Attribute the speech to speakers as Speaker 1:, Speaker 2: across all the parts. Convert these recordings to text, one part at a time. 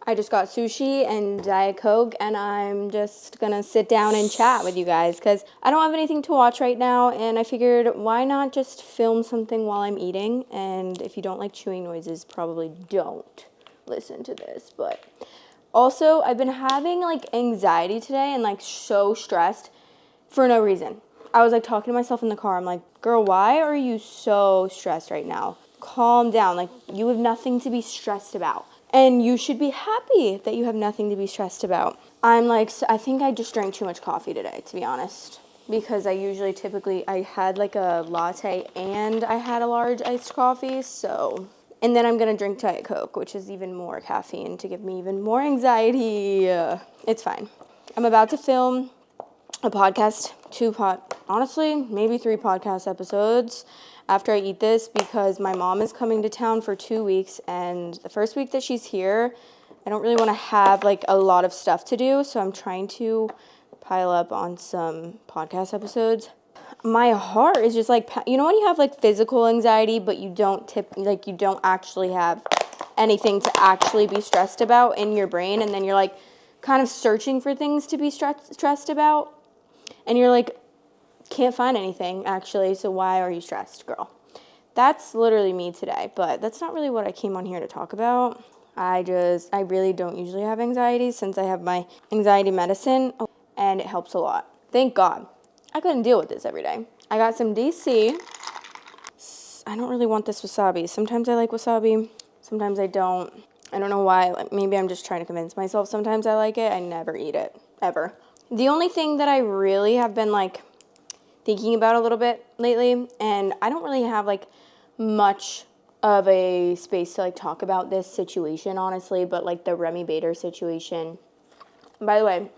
Speaker 1: I just got sushi and Diet Coke, and I'm just gonna sit down and chat with you guys because I don't have anything to watch right now, and I figured why not just film something while I'm eating. And if you don't like chewing noises, probably don't listen to this. But also, I've been having like anxiety today and like so stressed for no reason. I was like talking to myself in the car. I'm like, girl, why are you so stressed right now? Calm down. Like, you have nothing to be stressed about. And you should be happy that you have nothing to be stressed about. I'm like, I think I just drank too much coffee today, to be honest. Because I had like a latte and I had a large iced coffee, so. And then I'm gonna drink Diet Coke, which is even more caffeine to give me even more anxiety. It's fine. I'm about to film a podcast, honestly, maybe 3 podcast episodes after I eat this because my mom is coming to town for 2 weeks, and the first week that she's here, I don't really want to have like a lot of stuff to do, so I'm trying to pile up on some podcast episodes. My heart is just like, you know when you have like physical anxiety, but you don't actually have anything to actually be stressed about in your brain, and then you're like kind of searching for things to be stressed about, and you're like, can't find anything, actually, so why are you stressed, girl? That's literally me today, but that's not really what I came on here to talk about. I really don't usually have anxiety since I have my anxiety medicine, and it helps a lot. Thank God. I couldn't deal with this every day. I got some DC. I don't really want this wasabi. Sometimes I like wasabi, sometimes I don't. I don't know why. Like, maybe I'm just trying to convince myself sometimes I like it. I never eat it, ever. The only thing that I really have been like thinking about a little bit lately, and I don't really have like much of a space to like talk about this situation, honestly, but like the Remy Bader situation. By the way,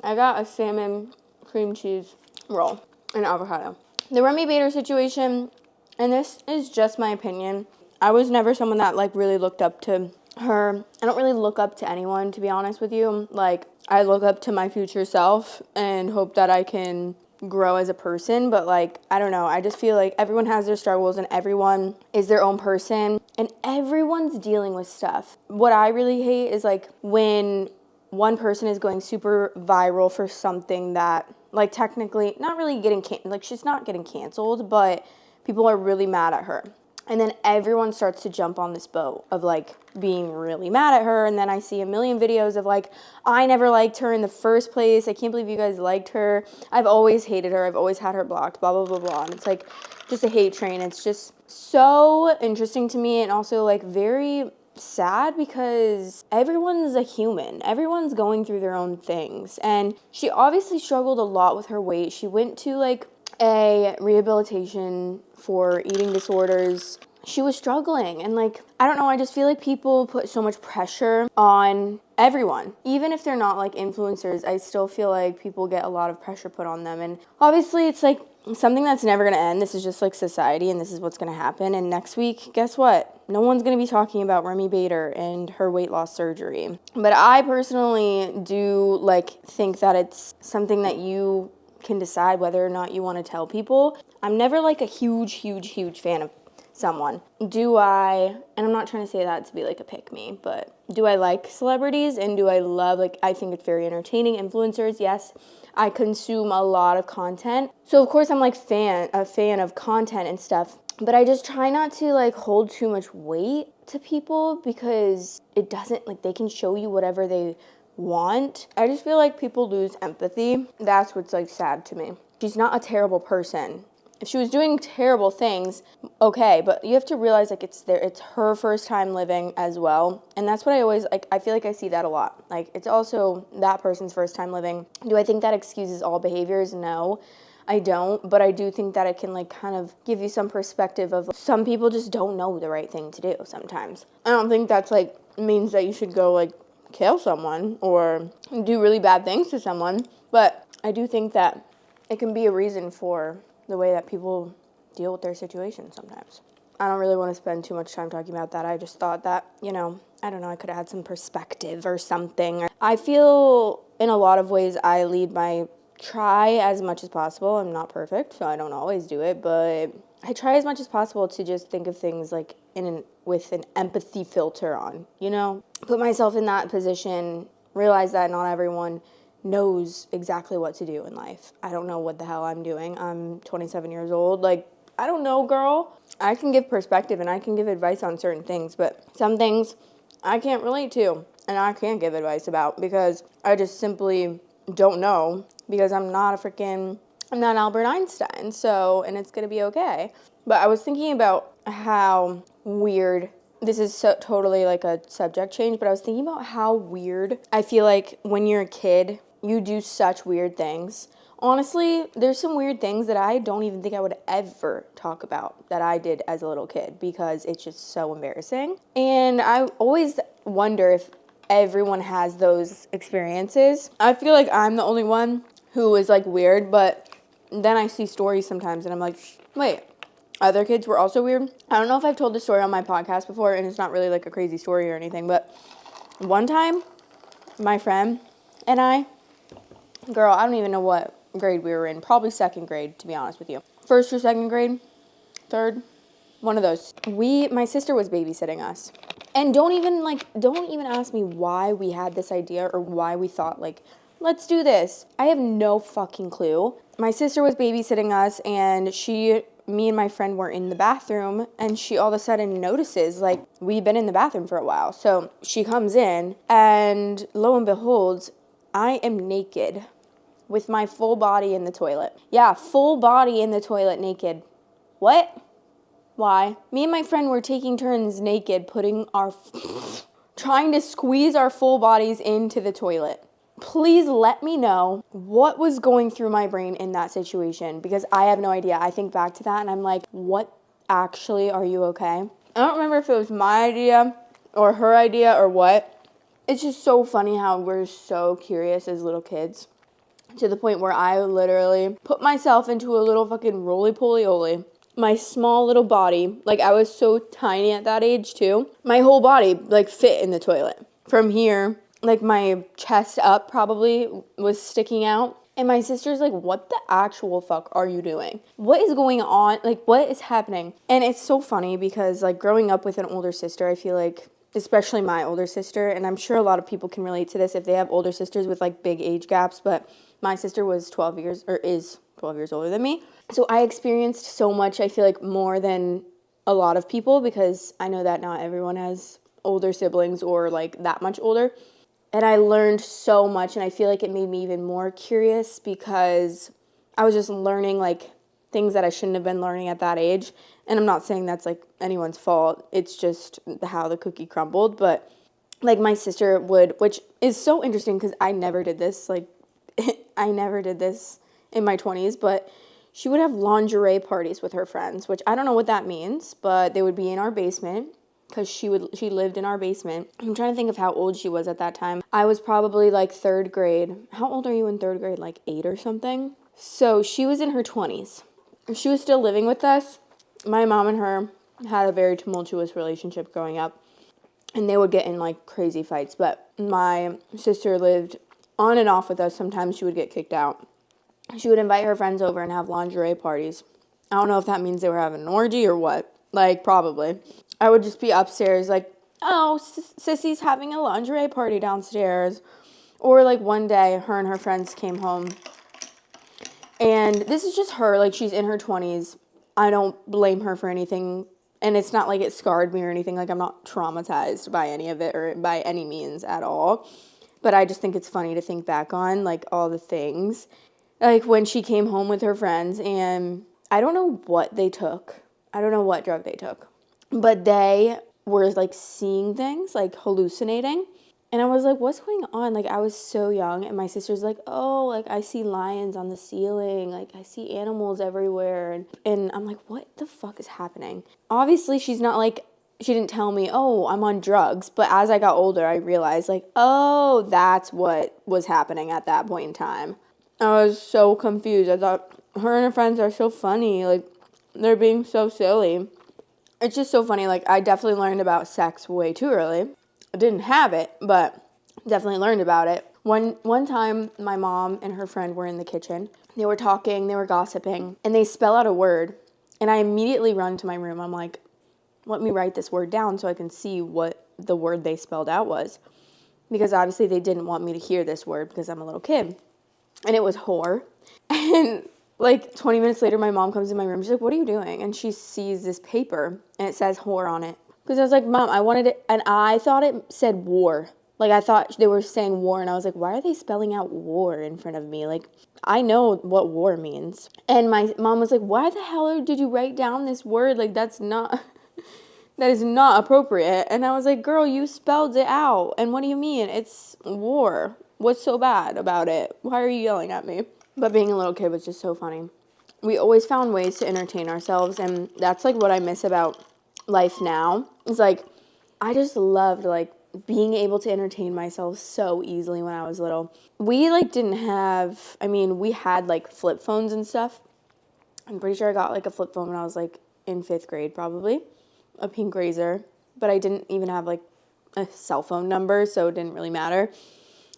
Speaker 1: I got a salmon cream cheese roll and avocado. The Remy Bader situation, and this is just my opinion, I was never someone that like really looked up to her. I don't really look up to anyone, to be honest with you. Like, I look up to my future self and hope that I can grow as a person, but like, I don't know, I just feel like everyone has their struggles and everyone is their own person and everyone's dealing with stuff. What I really hate is like when one person is going super viral for something that like technically not really she's not getting canceled, but people are really mad at her. And then everyone starts to jump on this boat of like being really mad at her. And then I see a million videos of like, I never liked her in the first place. I can't believe you guys liked her. I've always hated her. I've always had her blocked, blah, blah, blah, blah. And it's like just a hate train. It's just so interesting to me and also like very sad because everyone's a human. Everyone's going through their own things. And she obviously struggled a lot with her weight. She went to like a rehabilitation for eating disorders. She was struggling and like, I don't know, I just feel like people put so much pressure on everyone. Even if they're not like influencers, I still feel like people get a lot of pressure put on them. And obviously it's like something that's never going to end. This is just like society and this is what's going to happen. And next week, guess what? No one's going to be talking about Remy Bader and her weight loss surgery. But I personally do like think that it's something that you can decide whether or not you want to tell people. I'm never like a huge fan of someone. And I'm not trying to say that to be like a pick me, but do I like celebrities and do I love, like, I think it's very entertaining. Influencers, yes. I consume a lot of content. So of course I'm like a fan of content and stuff, but I just try not to like hold too much weight to people because it doesn't, like, they can show you whatever they want. I just feel like people lose empathy. That's what's like sad to me. She's not a terrible person. If she was doing terrible things, okay, but you have to realize like it's her first time living as well. And that's what I always like, I feel like I see that a lot. Like, it's also that person's first time living. Do I think that excuses all behaviors? No, I don't, but I do think that it can like kind of give you some perspective of some people just don't know the right thing to do sometimes. I don't think that's like means that you should go like kill someone or do really bad things to someone, but I do think that it can be a reason for the way that people deal with their situation sometimes. I don't really want to spend too much time talking about that. I just thought that, I don't know, I could have had some perspective or something. I feel in a lot of ways I try as much as possible. I'm not perfect, so I don't always do it, but I try as much as possible to just think of things like with an empathy filter on, put myself in that position, realize that not everyone knows exactly what to do in life. I don't know what the hell I'm doing. I'm 27 years old. Like, I don't know, girl. I can give perspective and I can give advice on certain things, but some things I can't relate to and I can't give advice about because I just simply don't know because I'm not Albert Einstein. So, and it's going to be okay. But I was thinking about how weird, this is so totally like a subject change, but I was thinking about how weird I feel like when you're a kid, you do such weird things. Honestly, there's some weird things that I don't even think I would ever talk about that I did as a little kid because it's just so embarrassing. And I always wonder if everyone has those experiences. I feel like I'm the only one who is like weird, but then I see stories sometimes and I'm like, wait, other kids were also weird? I don't know if I've told this story on my podcast before and it's not really like a crazy story or anything, but one time my friend and I, girl, I don't even know what grade we were in. Probably second grade, to be honest with you. First or second grade, third, one of those. My sister was babysitting us. And don't even ask me why we had this idea or why we thought like, let's do this. I have no fucking clue. My sister was babysitting us and me and my friend were in the bathroom and she all of a sudden notices like we've been in the bathroom for a while. So she comes in and lo and behold, I am naked with my full body in the toilet. Yeah, full body in the toilet naked. What? Why? Me and my friend were taking turns naked, trying to squeeze our full bodies into the toilet. Please let me know what was going through my brain in that situation because I have no idea. I think back to that and I'm like, what actually, are you okay? I don't remember if it was my idea or her idea or what. It's just so funny how we're so curious as little kids to the point where I literally put myself into a little fucking roly-poly-oly. My small little body, like I was so tiny at that age too. My whole body like fit in the toilet. From here, like my chest up probably was sticking out. And my sister's like, what the actual fuck are you doing? What is going on? Like, what is happening? And it's so funny because like growing up with an older sister, I feel like, especially my older sister, and I'm sure a lot of people can relate to this if they have older sisters with like big age gaps, but my sister was 12 years older than me. So I experienced so much, I feel like more than a lot of people because I know that not everyone has older siblings or like that much older. And I learned so much and I feel like it made me even more curious because I was just learning like things that I shouldn't have been learning at that age. And I'm not saying that's like anyone's fault. It's just how the cookie crumbled. But like my sister would, which is so interesting because I never did this. Like I never did this in my 20s, but she would have lingerie parties with her friends, which I don't know what that means, but they would be in our basement because she lived in our basement. I'm trying to think of how old she was at that time. I was probably like third grade. How old are you in third grade? Like 8 or something? So she was in her 20s. She was still living with us. My mom and her had a very tumultuous relationship growing up, and they would get in like crazy fights, but my sister lived on and off with us. Sometimes she would get kicked out. She would invite her friends over and have lingerie parties. I don't know if that means they were having an orgy or what. Like, probably. I would just be upstairs like, oh, Sissy's having a lingerie party downstairs. Or, like, one day, her and her friends came home. And this is just her. Like, she's in her 20s. I don't blame her for anything. And it's not like it scarred me or anything. Like, I'm not traumatized by any of it or by any means at all. But I just think it's funny to think back on, like, all the things. Like, when she came home with her friends, and I don't know what they took. I don't know what drug they took. But they were, like, seeing things, like, hallucinating. And I was like, what's going on? Like, I was so young, and my sister's like, oh, like, I see lions on the ceiling. Like, I see animals everywhere. And I'm like, what the fuck is happening? Obviously, she's not, like, she didn't tell me, oh, I'm on drugs. But as I got older, I realized, like, oh, that's what was happening at that point in time. I was so confused. I thought her and her friends are so funny. Like, they're being so silly. It's just so funny. Like, I definitely learned about sex way too early. I didn't have it, but definitely learned about it. One time, my mom and her friend were in the kitchen. They were talking, they were gossiping, and they spell out a word. And I immediately run to my room. I'm like, let me write this word down so I can see what the word they spelled out was. Because obviously they didn't want me to hear this word because I'm a little kid. And it was whore. And like 20 minutes later, my mom comes in my room. She's like, what are you doing? And she sees this paper and it says whore on it. Because I was like, Mom, I wanted it. And I thought it said war. Like, I thought they were saying war. And I was like, why are they spelling out war in front of me? Like, I know what war means. And my mom was like, why the hell did you write down this word? Like, that is not appropriate. And I was like, girl, you spelled it out. And what do you mean? It's war. What's so bad about it? Why are you yelling at me? But being a little kid was just so funny. We always found ways to entertain ourselves. And that's like what I miss about life now. It's like, I just loved like being able to entertain myself so easily when I was little. We like didn't have, we had like flip phones and stuff. I'm pretty sure I got like a flip phone when I was like in 5th grade probably. A pink Razor, but I didn't even have like a cell phone number, so it didn't really matter.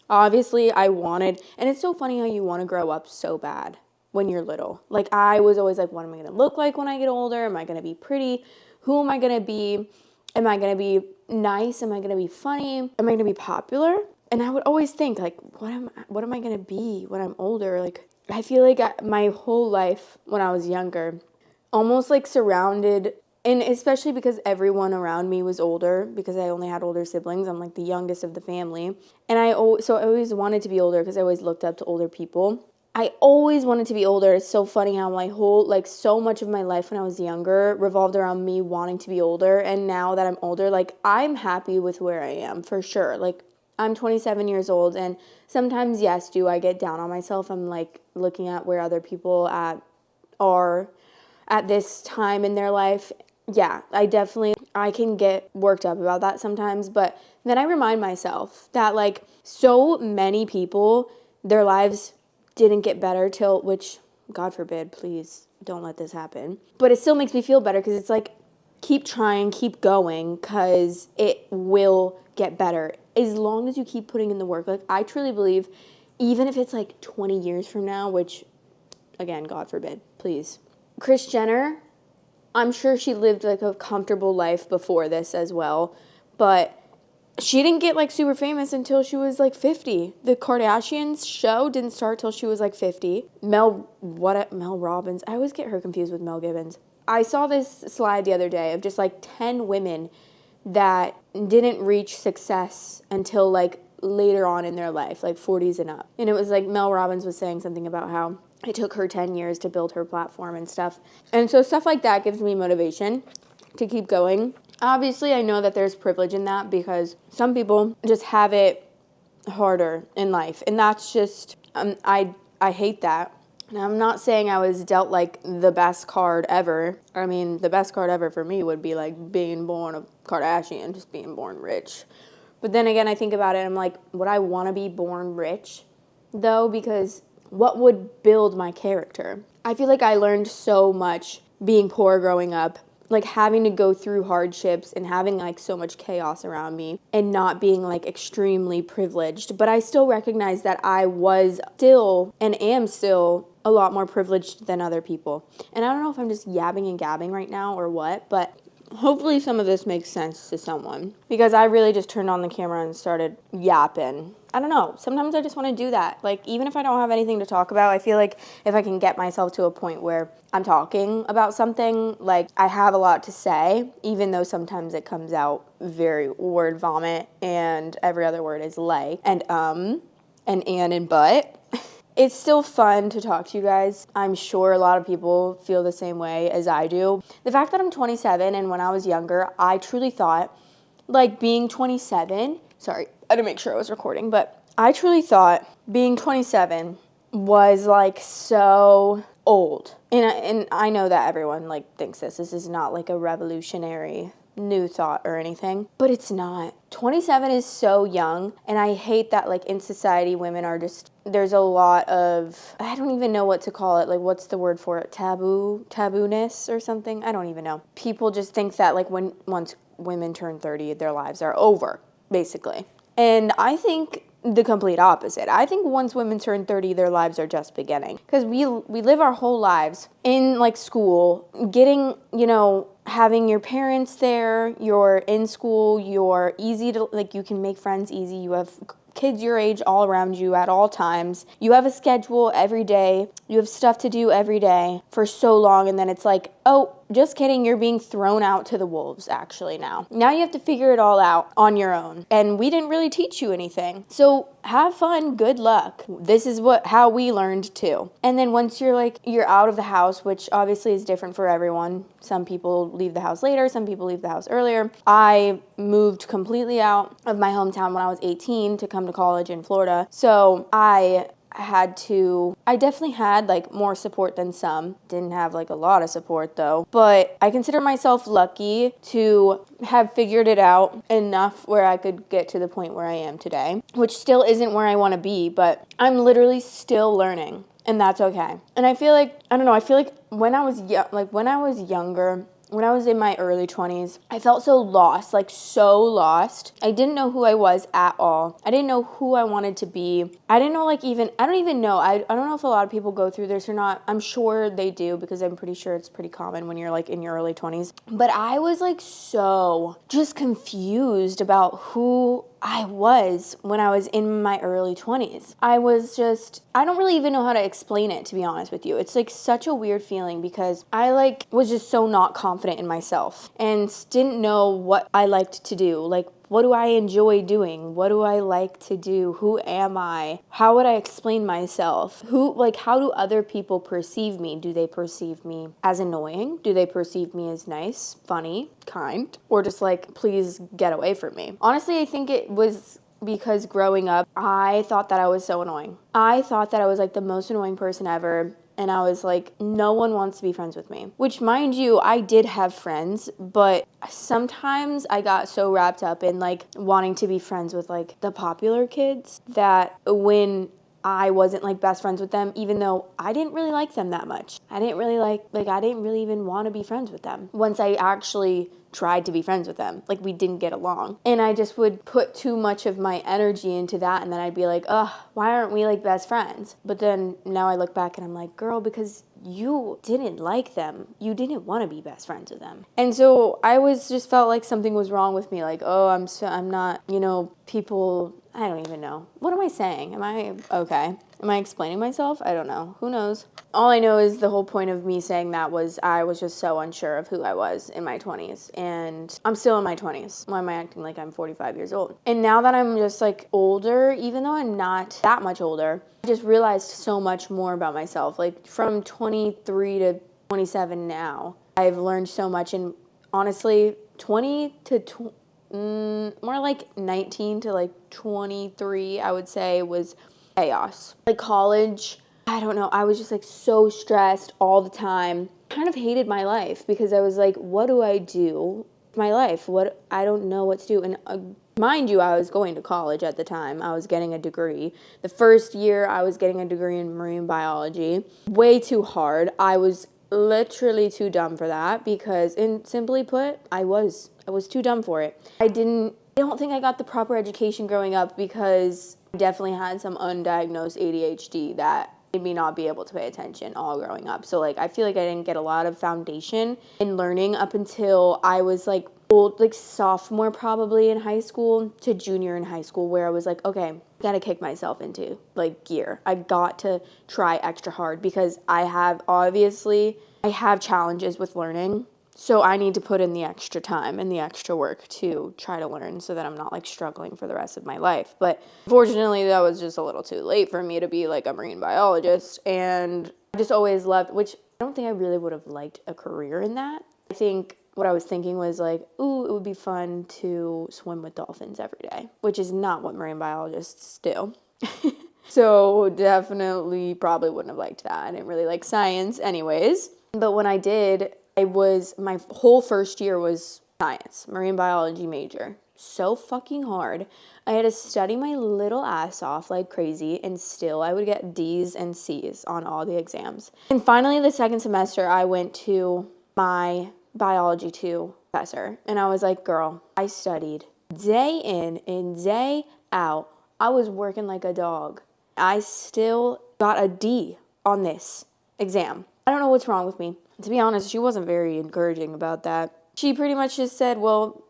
Speaker 1: Obviously, I wanted, and it's so funny how you want to grow up so bad when you're little. Like, I was always like, what am I going to look like when I get older? Am I going to be pretty? Who am I going to be? Am I going to be nice? Am I going to be funny? Am I going to be popular? And I would always think, like, what am I going to be when I'm older? Like, I feel like my whole life when I was younger, almost like surrounded. And especially because everyone around me was older, because I only had older siblings. I'm like the youngest of the family. And so I always wanted to be older because I always looked up to older people. I always wanted to be older. It's so funny how my whole, like so much of my life when I was younger revolved around me wanting to be older. And now that I'm older, like I'm happy with where I am for sure. Like I'm 27 years old and sometimes, yes, do I get down on myself? I'm like looking at where other people are at this time in their life. Yeah, I can get worked up about that sometimes, but then I remind myself that like so many people, their lives didn't get better which God forbid, please don't let this happen. But it still makes me feel better because it's like, keep trying, keep going, because it will get better as long as you keep putting in the work. Like I truly believe, even if it's like 20 years from now, which again, God forbid, please. Kris Jenner, I'm sure she lived like a comfortable life before this as well, but she didn't get like super famous until she was like 50. The Kardashians show didn't start till she was like 50. Mel Robbins. I always get her confused with Mel Gibbons. I saw this slide the other day of just like 10 women that didn't reach success until like later on in their life, like 40s and up. And it was like Mel Robbins was saying something about how it took her 10 years to build her platform and stuff. And so stuff like that gives me motivation to keep going. Obviously, I know that there's privilege in that because some people just have it harder in life. And that's just, I hate that. Now, I'm not saying I was dealt like the best card ever. The best card ever for me would be like being born a Kardashian, just being born rich. But then again, I think about it, I'm like, would I want to be born rich though? Because what would build my character? I feel like I learned so much being poor growing up, like having to go through hardships and having like so much chaos around me and not being like extremely privileged. But I still recognize that I was still and am still a lot more privileged than other people. And I don't know if I'm just yabbing and gabbing right now or what, but hopefully some of this makes sense to someone because I really just turned on the camera and started yapping. I don't know. Sometimes I just want to do that. Like, even if I don't have anything to talk about, I feel like if I can get myself to a point where I'm talking about something, like, I have a lot to say, even though sometimes it comes out very word vomit and every other word is like, and and but. It's still fun to talk to you guys. I'm sure a lot of people feel the same way as I do. The fact that I'm 27 and when I was younger, I truly thought, like, being 27, sorry, I had to make sure I was recording, but I truly thought being 27 was, like, so old. And I know that everyone, like, thinks this. This is not, like, a revolutionary new thought or anything, but it's not. 27 is so young, and I hate that, like, in society, women are just, there's a lot of, I don't even know what to call it, like, what's the word for it, tabooness or something, I don't even know. People just think that, like, once women turn 30, their lives are over, basically. And I think the complete opposite. I think once women turn 30, their lives are just beginning. Because we live our whole lives in, like, school, getting, having your parents there, you're in school, you're easy to, like, you can make friends easy, you have kids your age all around you at all times, you have a schedule every day, you have stuff to do every day for so long, and then it's like, oh, just kidding, you're being thrown out to the wolves actually now. Now you have to figure it all out on your own, and we didn't really teach you anything. So have fun, good luck. This is how we learned too. And then once you're out of the house, which obviously is different for everyone. Some people leave the house later, some people leave the house earlier. I moved completely out of my hometown when I was 18 to come to college in Florida. So I definitely had like more support than some. Didn't have like a lot of support though. But I consider myself lucky to have figured it out enough where I could get to the point where I am today, which still isn't where I want to be, but I'm literally still learning. And that's okay. And I feel like, I don't know, I feel like when I was younger, when I was in my early 20s, I felt so lost, like so lost. I didn't know who I was at all. I didn't know who I wanted to be. I didn't know I don't even know. I don't know if a lot of people go through this or not. I'm sure they do because I'm pretty sure it's pretty common when you're like in your early 20s. But I was like so just confused about who I was when I was in my early 20s. I don't really even know how to explain it, to be honest with you. It's like such a weird feeling because I like was just so not confident in myself and didn't know what I liked to do. Like, what do I enjoy doing? What do I like to do? Who am I? How would I explain myself? How do other people perceive me? Do they perceive me as annoying? Do they perceive me as nice, funny, kind? Or just like, please get away from me? Honestly, I think it was because growing up, I thought that I was so annoying. I thought that I was like the most annoying person ever. And I was like, no one wants to be friends with me. Which, mind you, I did have friends, but sometimes I got so wrapped up in like wanting to be friends with like the popular kids that when I wasn't like best friends with them, even though I didn't really like them that much. I didn't really even want to be friends with them. Once I actually tried to be friends with them, like we didn't get along. And I just would put too much of my energy into that, and then I'd be like, ugh, why aren't we like best friends? But then now I look back and I'm like, girl, because you didn't like them. You didn't want to be best friends with them. And so I just felt like something was wrong with me. Like, oh, I'm not, people, I don't even know. What am I saying? Am I okay? Am I explaining myself? I don't know. Who knows? All I know is the whole point of me saying that was I was just so unsure of who I was in my 20s. And I'm still in my 20s. Why am I acting like I'm 45 years old? And now that I'm just like older, even though I'm not that much older, I just realized so much more about myself. Like from 23 to 27 now, I've learned so much. And honestly, 20 to more like 19 to like 23, I would say, was chaos. Like college, I don't know, I was just like so stressed all the time. Kind of hated my life because I was like, what do I do with my life? I don't know what to do. And mind you, I was going to college at the time. I was getting a degree. The first year I was getting a degree in marine biology. Way too hard. I was literally too dumb for that because, and simply put, I was too dumb for it. I don't think I got the proper education growing up because I definitely had some undiagnosed ADHD that made me not be able to pay attention all growing up. So like I feel like I didn't get a lot of foundation in learning up until I was like sophomore probably in high school to junior in high school, where I was like, okay, I gotta kick myself into like gear. I got to try extra hard because I have challenges with learning. So I need to put in the extra time and the extra work to try to learn so that I'm not like struggling for the rest of my life. But fortunately, that was just a little too late for me to be like a marine biologist. And I just always loved, which I don't think I really would have liked a career in that. I think what I was thinking was like, ooh, it would be fun to swim with dolphins every day, which is not what marine biologists do. So definitely probably wouldn't have liked that. I didn't really like science anyways. But when I did, my whole first year was science, marine biology major. So fucking hard. I had to study my little ass off like crazy, and still I would get D's and C's on all the exams. And finally, the second semester, I went to my biology 2 professor, and I was like, girl, I studied day in and day out. I was working like a dog. I still got a D on this exam. I don't know what's wrong with me. To be honest, she wasn't very encouraging about that. she pretty much just said, well,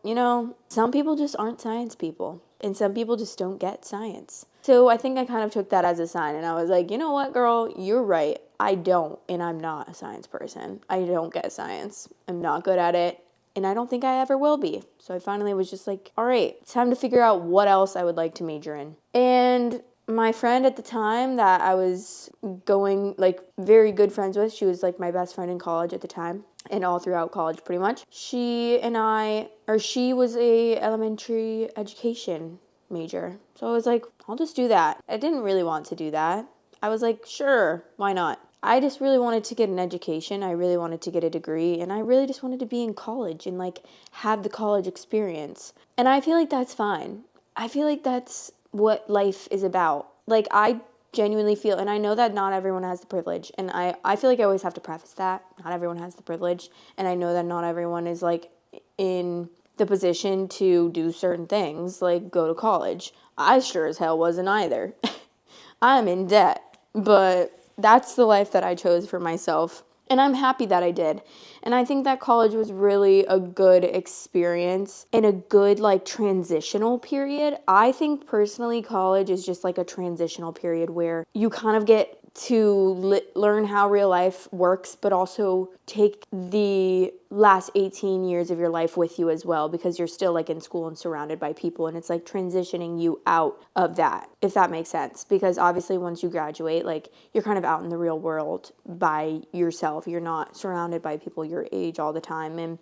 Speaker 1: some people just aren't science people, and some people just don't get science. So I think I kind of took that as a sign, and I was like, you know what, girl, you're right. I don't, and I'm not a science person. I don't get science. I'm not good at it, and I don't think I ever will be. So I finally was just like, all right, it's time to figure out what else I would like to major in. And my friend at the time that I was going, like, very good friends with, she was like my best friend in college at the time, and all throughout college pretty much. She was a elementary education major. So I was like, I'll just do that. I didn't really want to do that. I was like, sure, why not? I just really wanted to get an education. I really wanted to get a degree, and I really just wanted to be in college and like have the college experience. And I feel like that's fine. I feel like that's what life is about. Like, I genuinely feel, and I know that not everyone has the privilege, and I feel like I always have to preface that. Not everyone has the privilege, and I know that not everyone is like in the position to do certain things, like go to college. I sure as hell wasn't either. I'm in debt, but that's the life that I chose for myself. And I'm happy that I did. And I think that college was really a good experience and a good like transitional period. I think personally college is just like a transitional period where you kind of get to learn how real life works, but also take the last 18 years of your life with you as well, because you're still like in school and surrounded by people, and it's like transitioning you out of that, if that makes sense. Because obviously once you graduate, like you're kind of out in the real world by yourself. You're not surrounded by people your age all the time, and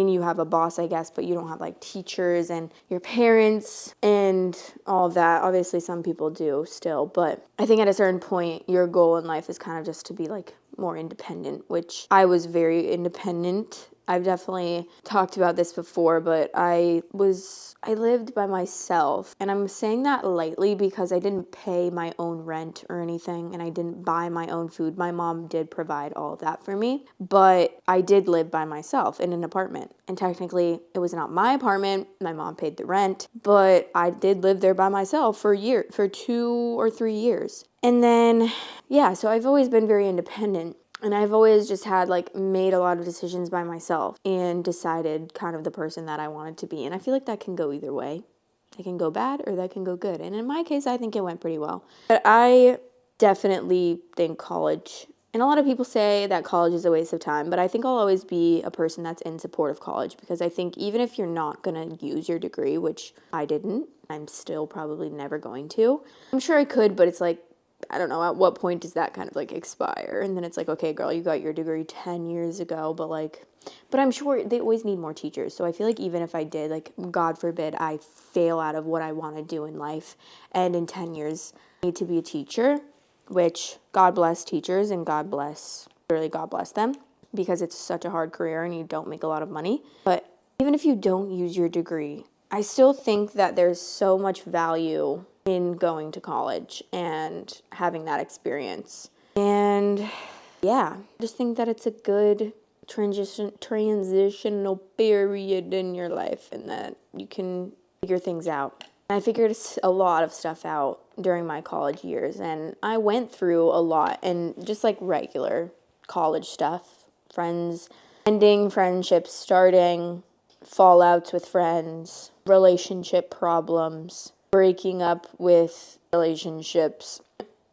Speaker 1: you have a boss, I guess, but you don't have like teachers and your parents and all of that. Obviously, some people do still, but I think at a certain point, your goal in life is kind of just to be like more independent, which I was very independent. I've definitely talked about this before, but I lived by myself, and I'm saying that lightly because I didn't pay my own rent or anything, and I didn't buy my own food. My mom did provide all of that for me, but I did live by myself in an apartment, and technically it was not my apartment. My mom paid the rent, but I did live there by myself for 2 or 3 years. And then, yeah, so I've always been very independent. And I've always just had like made a lot of decisions by myself and decided kind of the person that I wanted to be. And I feel like that can go either way. That can go bad or that can go good. And in my case, I think it went pretty well. But I definitely think college, and a lot of people say that college is a waste of time, but I think I'll always be a person that's in support of college, because I think even if you're not going to use your degree, which I didn't, I'm still probably never going to. I'm sure I could, but it's like, I don't know, at what point does that kind of like expire? And then it's like, okay, girl, you got your degree 10 years ago, but I'm sure they always need more teachers. So I feel like even if I did, like, God forbid, I fail out of what I want to do in life, and in 10 years I need to be a teacher, which God bless teachers, and God bless them, because it's such a hard career and you don't make a lot of money. But even if you don't use your degree, I still think that there's so much value in going to college and having that experience. And yeah, I just think that it's a good transitional period in your life, and that you can figure things out. I figured a lot of stuff out during my college years, and I went through a lot, and just like regular college stuff, friends ending, friendships starting, fallouts with friends, relationship problems, breaking up with relationships,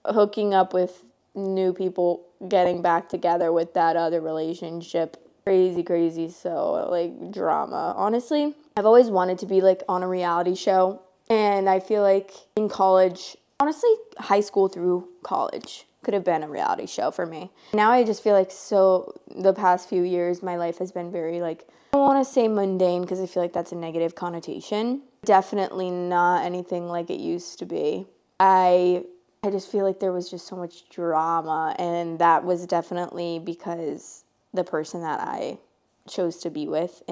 Speaker 1: hooking up with new people, getting back together with that other relationship. Crazy, so like drama. Honestly, I've always wanted to be like on a reality show, and I feel like in college, honestly, high school through college could have been a reality show for me. Now I just feel like the past few years, my life has been very like, I don't want to say mundane because I feel like that's a negative connotation. Definitely not anything like it used to be. I just feel like there was just so much drama, and that was definitely because the person that I chose to be with.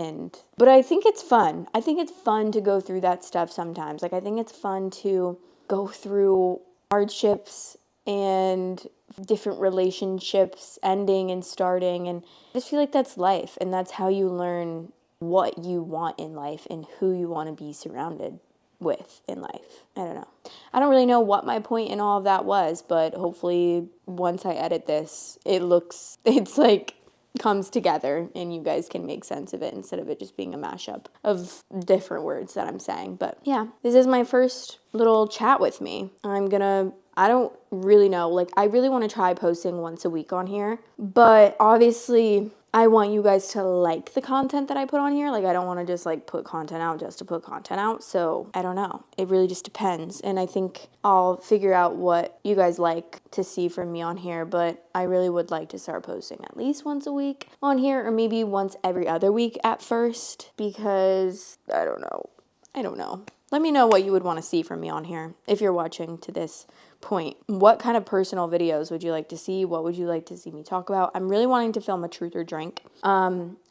Speaker 1: But I think it's fun. I think it's fun to go through that stuff sometimes. Like, I think it's fun to go through hardships and different relationships ending and starting, and I just feel like that's life, and that's how you learn what you want in life and who you want to be surrounded with in life. I don't know. I don't really know what my point in all of that was, but hopefully once I edit this, it's like comes together and you guys can make sense of it instead of it just being a mashup of different words that I'm saying. But yeah, this is my first little chat with me. I don't really know. Like, I really want to try posting once a week on here, but obviously I want you guys to like the content that I put on here. Like, I don't want to just like put content out just to put content out. So I don't know. It really just depends. And I think I'll figure out what you guys like to see from me on here. But I really would like to start posting at least once a week on here, or maybe once every other week at first, because I don't know. Let me know what you would want to see from me on here if you're watching to this point. What kind of personal videos would you like to see? What would you like to see me talk about? I'm really wanting to film a truth or drink.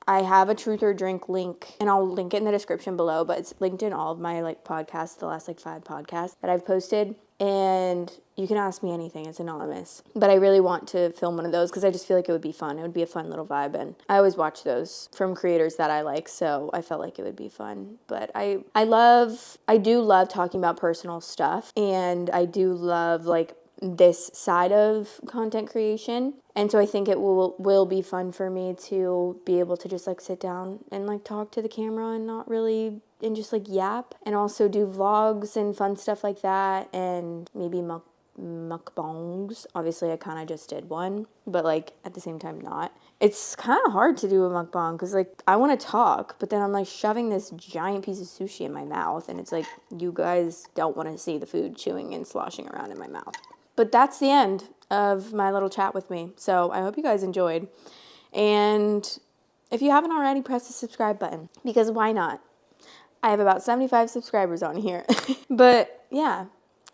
Speaker 1: I have a truth or drink link, and I'll link it in the description below, but it's linked in all of my like podcasts, the last like 5 podcasts that I've posted. And you can ask me anything. It's anonymous. But I really want to film one of those because I just feel like it would be fun. It would be a fun little vibe. And I always watch those from creators that I like, so I felt like it would be fun. But I do love talking about personal stuff. And I do love like this side of content creation. And so I think it will be fun for me to be able to just like sit down and like talk to the camera and not really, and just like yap, and also do vlogs and fun stuff like that, and maybe mukbangs. Obviously I kind of just did one, but like at the same time not. It's kind of hard to do a mukbang because like I want to talk, but then I'm like shoving this giant piece of sushi in my mouth, and it's like you guys don't want to see the food chewing and sloshing around in my mouth. But that's the end of my little chat with me. So I hope you guys enjoyed. And if you haven't already, press the subscribe button, because why not? I have about 75 subscribers on here. But yeah,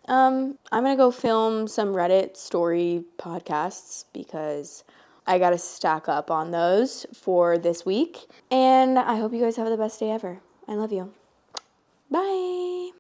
Speaker 1: I'm going to go film some Reddit story podcasts because I got to stack up on those for this week. And I hope you guys have the best day ever. I love you. Bye.